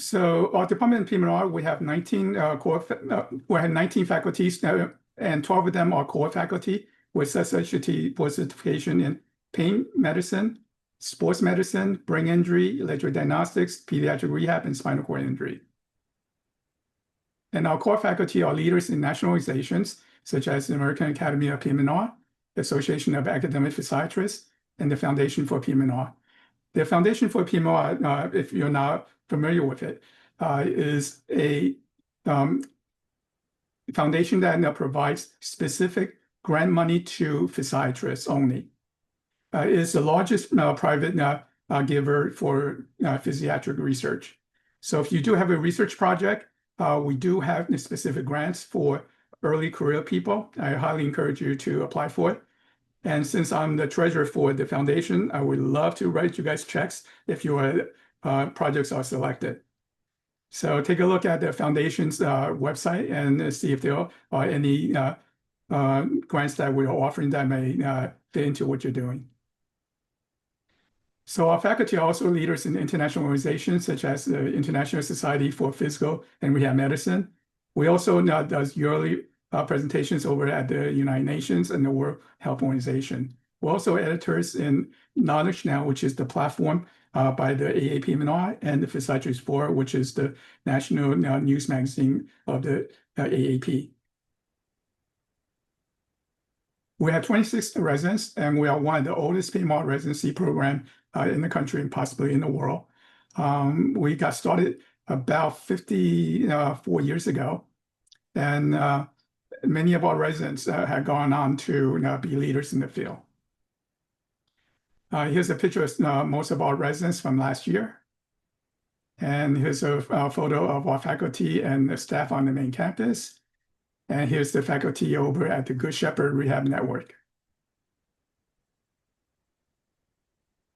So our department in PM&R, we have 19 we have 19 faculties, and 12 of them are core faculty with specialty board certification in pain medicine, sports medicine, brain injury, electrodiagnostics, pediatric rehab, and spinal cord injury. And our core faculty are leaders in national organizations such as the American Academy of PM&R, the Association of Academic Physiatrists, and the Foundation for PM&R. The Foundation for PM&R, if you're not familiar with it, is a foundation that provides specific grant money to physiatrists only. It is the largest private giver for physiatric research. So if you do have a research project, we do have specific grants for early career people. I highly encourage you to apply for it. And since I'm the treasurer for the foundation, I would love to write you guys checks if your projects are selected. So take a look at the foundation's website and see if there are any grants that we are offering that may fit into what you're doing. So our faculty are also leaders in international organizations such as the International Society for Physical and Rehab Medicine. We also does yearly presentations over at the United Nations and the World Health Organization. We're also editors in Knowledge Now, which is the platform by the AAPM&R, and the Physiatry Forum, which is the national news magazine of the AAP. We have 26 residents, and we are one of the oldest PM&R residency program in the country and possibly in the world. We got started about 54 years ago, and many of our residents have gone on to be leaders in the field. Here's a picture of most of our residents from last year. And here's a photo of our faculty and the staff on the main campus. And here's the faculty over at the Good Shepherd Rehab Network.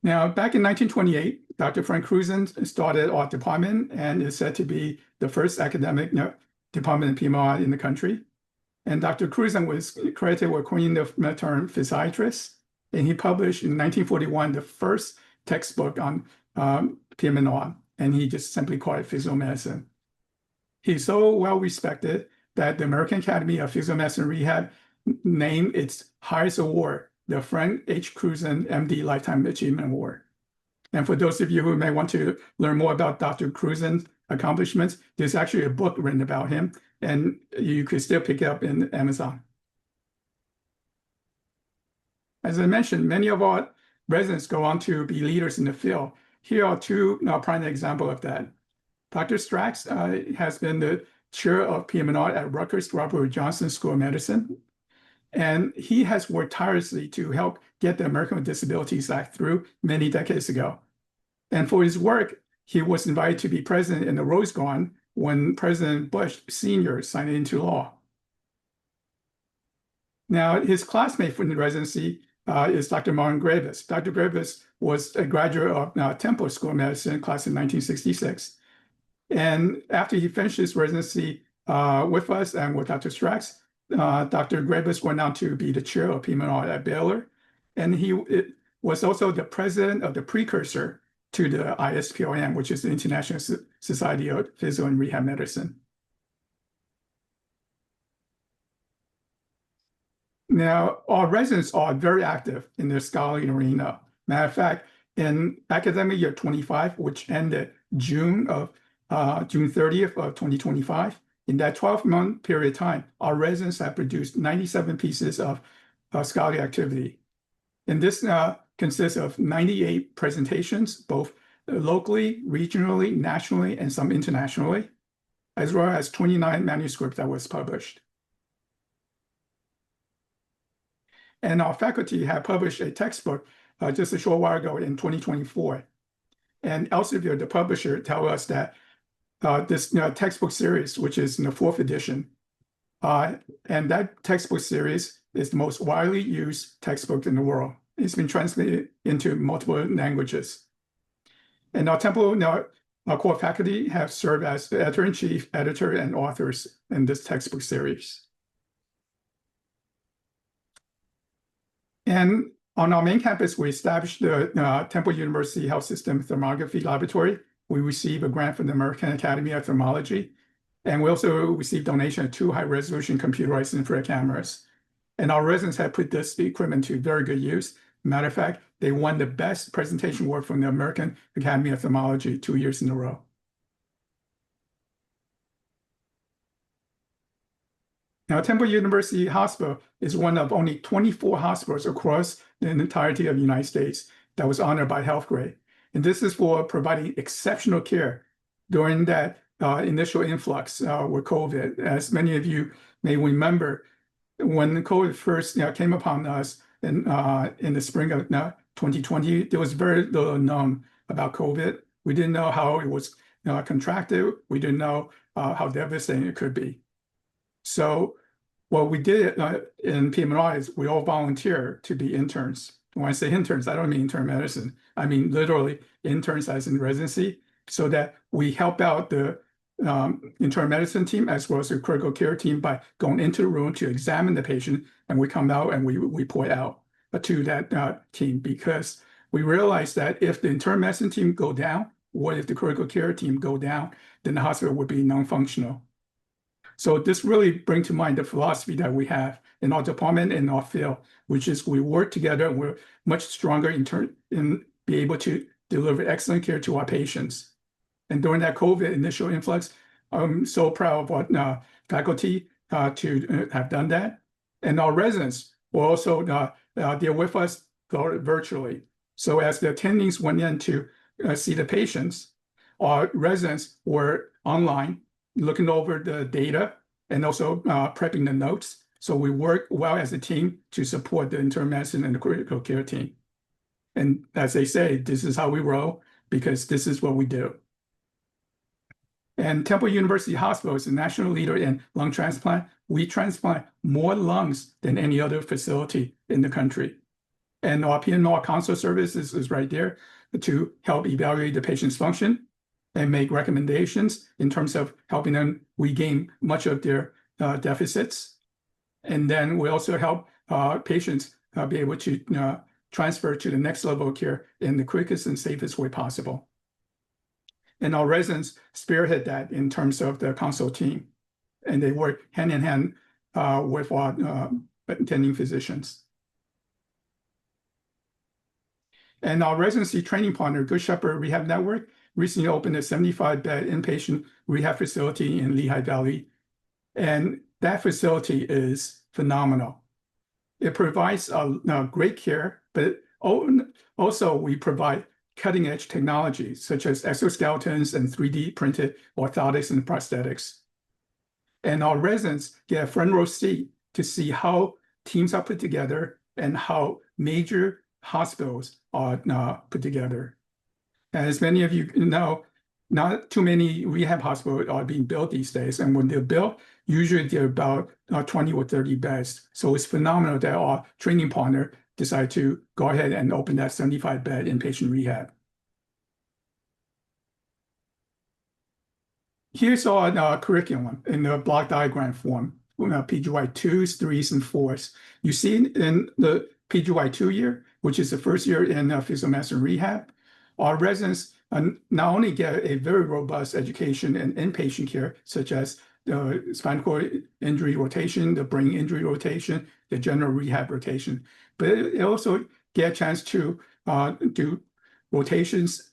Now, back in 1928, Dr. Frank Cruzen started our department and is said to be the first academic department in PM&R in the country. And Dr. Cruzen was credited with coining the term physiatrist. And he published in 1941 the first textbook on PM&R, and he just simply called it physical medicine. He's so well respected that the American Academy of Physical Medicine and Rehab named its highest award the Frank H. Cruzen MD Lifetime Achievement Award. And for those of you who may want to learn more about Dr. Cruzen's accomplishments, there's actually a book written about him, and you could still pick it up in Amazon. As I mentioned, many of our residents go on to be leaders in the field. Here are two prime examples of that. Dr. Strax has been the chair of PM&R at Rutgers Robert Wood Johnson School of Medicine. And he has worked tirelessly to help get the American with Disabilities Act through many decades ago. And for his work, he was invited to be present in the Rose Garden when President Bush Sr. signed it into law. Now, his classmate from the residency is Dr. Martin Gravis. Dr. Gravis was a graduate of Temple School of Medicine, class in 1966. And after he finished his residency with us and with Dr. Strax, Dr. Gravis went on to be the chair of PM&R at Baylor. And he was also the president of the precursor to the ISPOM, which is the International Society of Physical and Rehab Medicine. Now, our residents are very active in their scholarly arena. Matter of fact, in academic year 25, which ended June 30th of 2025, in that 12-month period of time, our residents have produced 97 pieces of scholarly activity. And this consists of 98 presentations, both locally, regionally, nationally, and some internationally, as well as 29 manuscripts that was published. And our faculty have published a textbook just a short while ago in 2024. And Elsevier, the publisher, tells us that this textbook series, which is in the 4th edition, and that textbook series is the most widely used textbook in the world. It's been translated into multiple languages. And our Temple, our core faculty have served as the editor-in-chief, editor, and authors in this textbook series. And on our main campus, we established the Temple University Health System Thermography Laboratory We received a grant from the American Academy of Ophthalmology, and we also received donation of 2 high-resolution computerized infrared cameras. And our residents have put this equipment to very good use. Matter of fact, they won the best presentation award from the American Academy of Ophthalmology 2 years in a row. Now, Temple University Hospital is one of only 24 hospitals across the entirety of the United States that was honored by HealthGrade. And this is for providing exceptional care during that initial influx with COVID. As many of you may remember, when COVID first came upon us in the spring of 2020, there was very little known about COVID. We didn't know how it was contracted. We didn't know how devastating it could be. So what we did in PM&R is we all volunteer to be interns. When I say interns, I don't mean intern medicine. I mean literally interns as in residency, so that we help out the internal medicine team as well as the critical care team by going into the room to examine the patient, and we come out and we report out to that team, because we realized that if the internal medicine team go down, or if the critical care team go down, then the hospital would be non-functional. So this really brings to mind the philosophy that we have in our department and our field, which is we work together and we're much stronger in be able to deliver excellent care to our patients. And during that COVID initial influx, I'm so proud of our faculty to have done that. And our residents will also deal with us virtually. So as the attendings went in to see the patients, our residents were online looking over the data and also prepping the notes. So we work well as a team to support the internal medicine and the critical care team. And as they say, this is how we roll, because this is what we do. And Temple University Hospital is a national leader in lung transplant. We transplant more lungs than any other facility in the country. And our PM&R consult service is right there to help evaluate the patient's function and make recommendations in terms of helping them regain much of their deficits. And then we also help patients be able to transfer to the next level of care in the quickest and safest way possible. And our residents spearhead that in terms of the consult team, and they work hand in hand with our attending physicians. And our residency training partner, Good Shepherd Rehab Network, recently opened a 75-bed inpatient rehab facility in Lehigh Valley. And that facility is phenomenal. It provides great care, but also we provide cutting-edge technology such as exoskeletons and 3D printed orthotics and prosthetics. And our residents get a front row seat to see how teams are put together and how major hospitals are put together. And as many of you know, not too many rehab hospitals are being built these days. And when they're built, usually they're about 20 or 30 beds. So it's phenomenal that our training partner decided to go ahead and open that 75-bed inpatient rehab. Here's our curriculum in the block diagram form, PGY 2s, 3s, and 4s. You see in the PGY 2 year, which is the first year in physical medicine rehab, our residents not only get a very robust education in inpatient care, such as the spinal cord injury rotation, the brain injury rotation, the general rehab rotation, but it also get a chance to do rotations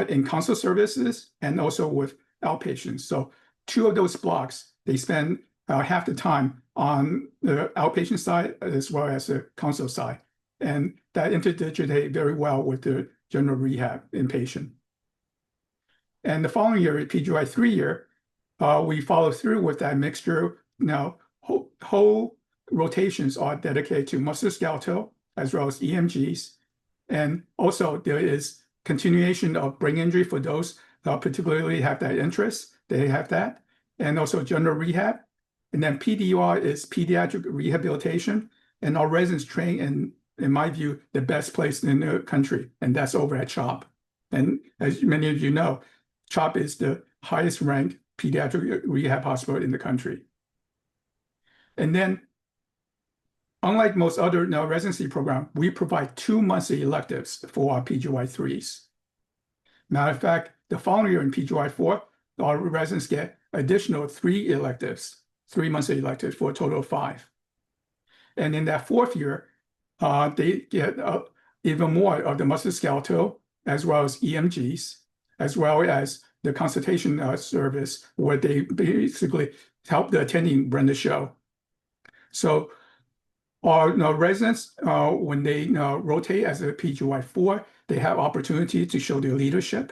in consult services and also with outpatients. So 2 of those blocks, they spend half the time on the outpatient side as well as the consult side. And that interdigitate very well with the general rehab inpatient. And the following year, PGY 3 year, we follow through with that mixture. Now, whole rotations are dedicated to musculoskeletal as well as EMGs. And also there is continuation of brain injury for those that particularly have that interest. They have that. And also general rehab. And then PDR is pediatric rehabilitation. And our residents train in my view, the best place in the country, and that's over at CHOP. And as many of you know, CHOP is the highest ranked pediatric rehab hospital in the country. And then, unlike most other residency programs, we provide 2 monthly electives for our PGY 3s. Matter of fact, the following year in PGY4, our residents get additional 3 months of electives for a total of 5. And in that 4th year, they get even more of the musculoskeletal, as well as EMGs, as well as the consultation service, where they basically help the attending run the show. So our residents, when they rotate as a PGY4, they have opportunity to show their leadership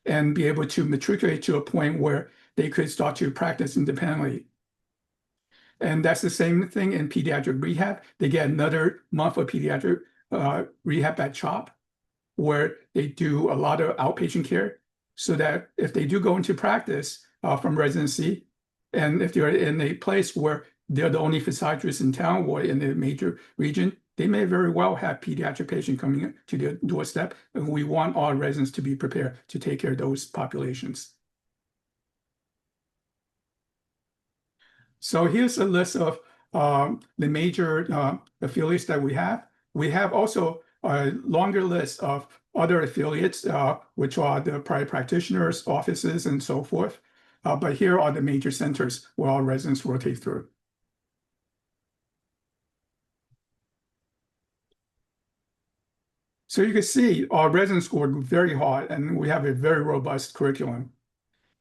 and be able to matriculate to a point where they could start to practice independently. And that's the same thing in pediatric rehab. They get another month of pediatric rehab at CHOP, where they do a lot of outpatient care, so that if they do go into practice from residency, and if they're in a place where they're the only physiatrist in town or in a major region, they may very well have pediatric patients coming to their doorstep, and we want our residents to be prepared to take care of those populations. So here's a list of the major affiliates that we have. We have also a longer list of other affiliates, which are the private practitioners, offices, and so forth. But here are the major centers where our residents rotate through. So you can see our residents scored very hard, and we have a very robust curriculum.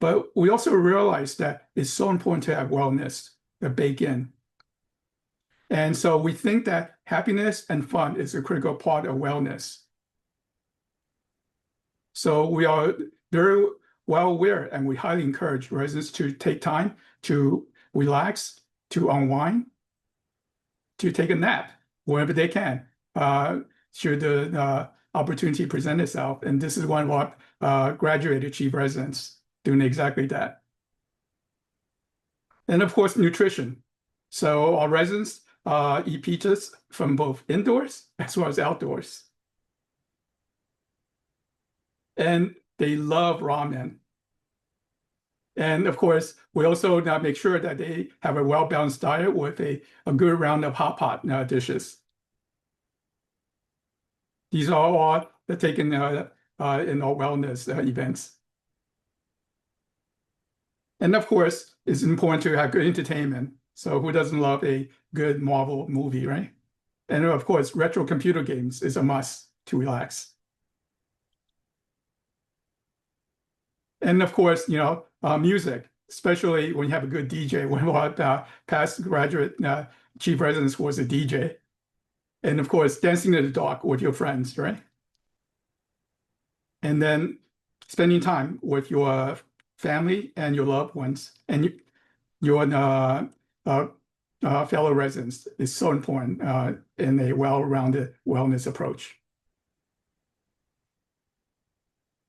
But we also realize that it's so important to have wellness baked in. And so we think that happiness and fun is a critical part of wellness. So we are very well aware, and we highly encourage residents to take time to relax, to unwind, to take a nap wherever they can, should the opportunity present itself. And this is one of our graduated chief residents doing exactly that. And of course, nutrition. So our residents eat pizzas from both indoors as well as outdoors. And they love ramen. And of course, we also now make sure that they have a well-balanced diet with a good round of hot pot dishes. These are all taken in our wellness events. And of course, it's important to have good entertainment. So who doesn't love a good Marvel movie, right? And of course, retro computer games is a must to relax. And of course, music, especially when you have a good DJ. One of our past graduate chief residents was a DJ. And of course, dancing in the dark with your friends, right? And then spending time with your family and your loved ones and your fellow residents is so important in a well-rounded wellness approach.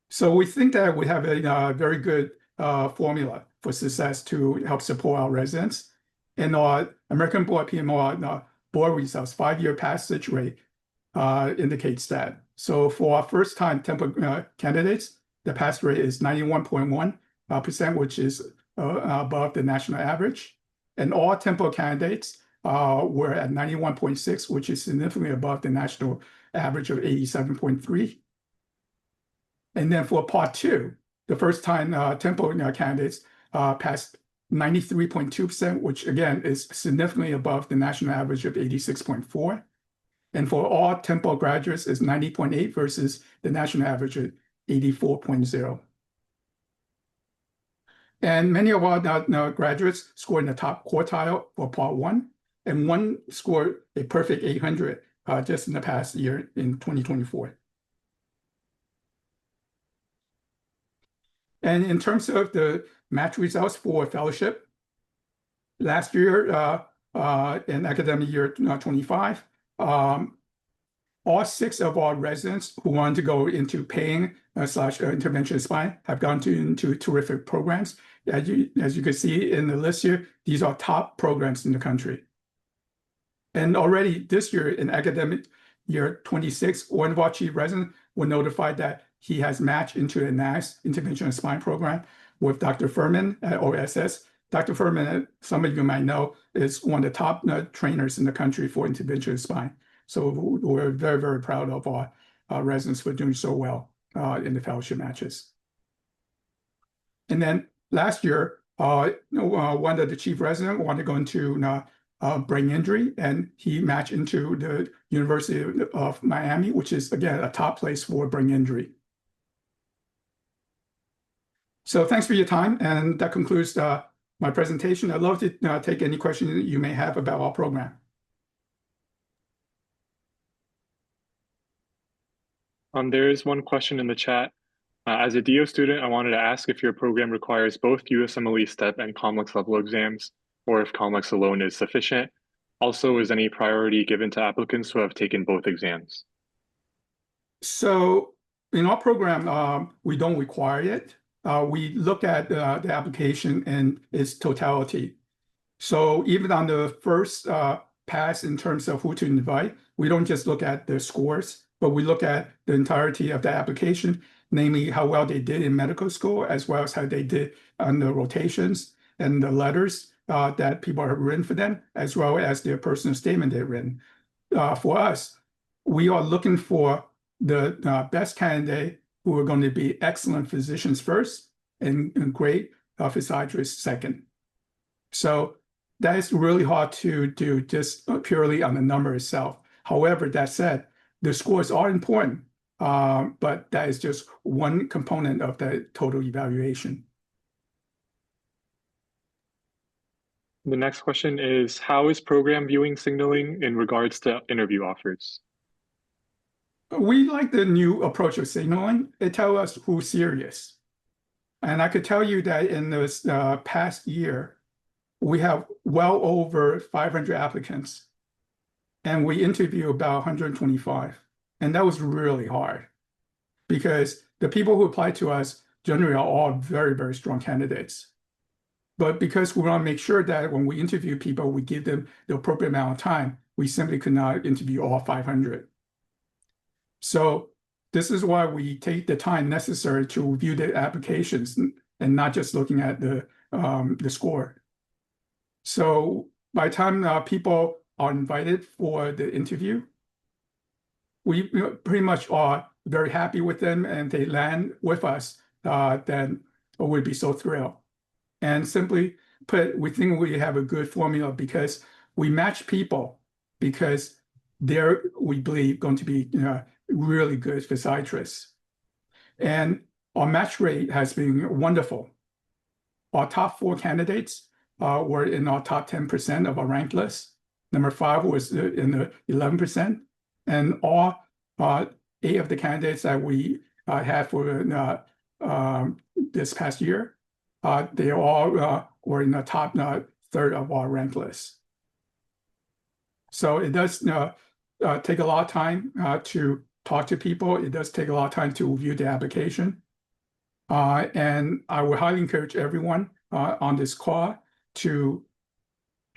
So we think that we have a very good formula for success to help support our residents. And our American Board PM&R board results 5-year passage rate indicates that. So for our first-time Temple candidates, the pass rate is 91.1%, which is above the national average. And all Temple candidates were at 91.6, which is significantly above the national average of 87.3. And then for part 2, the first-time Temple candidates passed 93.2%, which again is significantly above the national average of 86.4. And for all Temple graduates is 90.8 versus the national average of 84.0. And many of our graduates scored in the top quartile for part 1, and one scored a perfect 800 just in the past year in 2024. And in terms of the match results for fellowship, last year in academic year 25, all 6 of our residents who wanted to go into paying / intervention spine have gone into terrific programs. As you can see in the list here, these are top programs in the country. And already this year in academic year 26, one of our chief residents was notified that he has matched into a NAS intervention spine program with Dr. Furman at OSS. Dr. Furman, some of you might know, is one of the top trainers in the country for intervention spine. So we're very, very proud of our residents for doing so well in the fellowship matches. And then last year, one of the chief residents wanted to go into brain injury, and he matched into the University of Miami, which is, again, a top place for brain injury. So thanks for your time, and that concludes my presentation. I'd love to take any questions that you may have about our program. There is one question in the chat. As a DO student, I wanted to ask if your program requires both USMLE STEP and complex level exams, or if complex alone is sufficient. Also, is any priority given to applicants who have taken both exams? So in our program, we don't require it. We look at the application in its totality. So even on the first pass in terms of who to invite, we don't just look at the scores, but we look at the entirety of the application, namely how well they did in medical school, as well as how they did on the rotations and the letters that people have written for them, as well as their personal statement they've written. For us, we are looking for the best candidate who are going to be excellent physicians first and great physiatrists second. So that is really hard to do just purely on the number itself. However, that said, the scores are important, but that is just one component of the total evaluation. The next question is, how is program viewing signaling in regards to interview offers? We like the new approach of signaling. It tells us who's serious. And I could tell you that in this past year, we have well over 500 applicants, and we interview about 125. And that was really hard because the people who applied to us generally are all very, very strong candidates. But because we want to make sure that when we interview people, we give them the appropriate amount of time, we simply could not interview all 500. So this is why we take the time necessary to review the applications and not just looking at the score. So by the time people are invited for the interview, we pretty much are very happy with them, and they land with us, then we'd be so thrilled. And simply put, we think we have a good formula because we match people because they're, we believe, going to be really good physiatrists. And our match rate has been wonderful. Our top 4 candidates were in our top 10% of our ranked list. Number 5 was in the 11%. And all 8 of the candidates that we had for this past year, they all were in the top third of our ranked list. So it does take a lot of time to talk to people. It does take a lot of time to review the application. And I would highly encourage everyone on this call to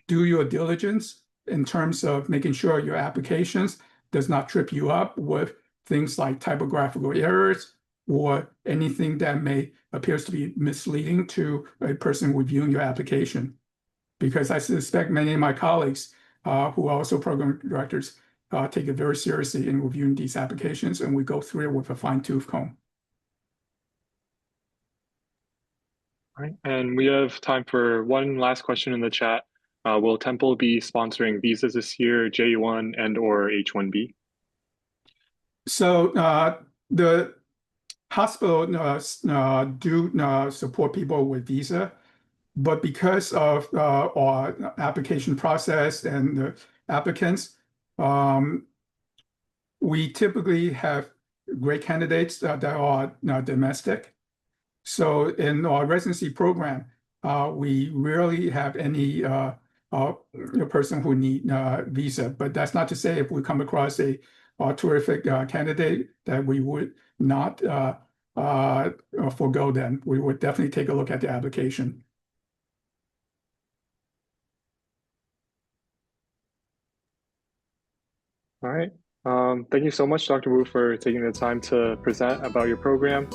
do your diligence in terms of making sure your applications does not trip you up with things like typographical errors or anything that may appears to be misleading to a person reviewing your application. Because I suspect many of my colleagues who are also program directors take it very seriously in reviewing these applications, and we go through it with a fine-tooth comb. All right, and we have time for one last question in the chat. Will Temple be sponsoring visas this year, J1 and/or H1B? So the hospital do support people with visa, but because of our application process and the applicants, we typically have great candidates that are domestic. So in our residency program, we rarely have any person who need visa. But that's not to say if we come across a terrific candidate that we would not forego them. We would definitely take a look at the application. All right. Thank you so much, Dr. Wu, for taking the time to present about your program.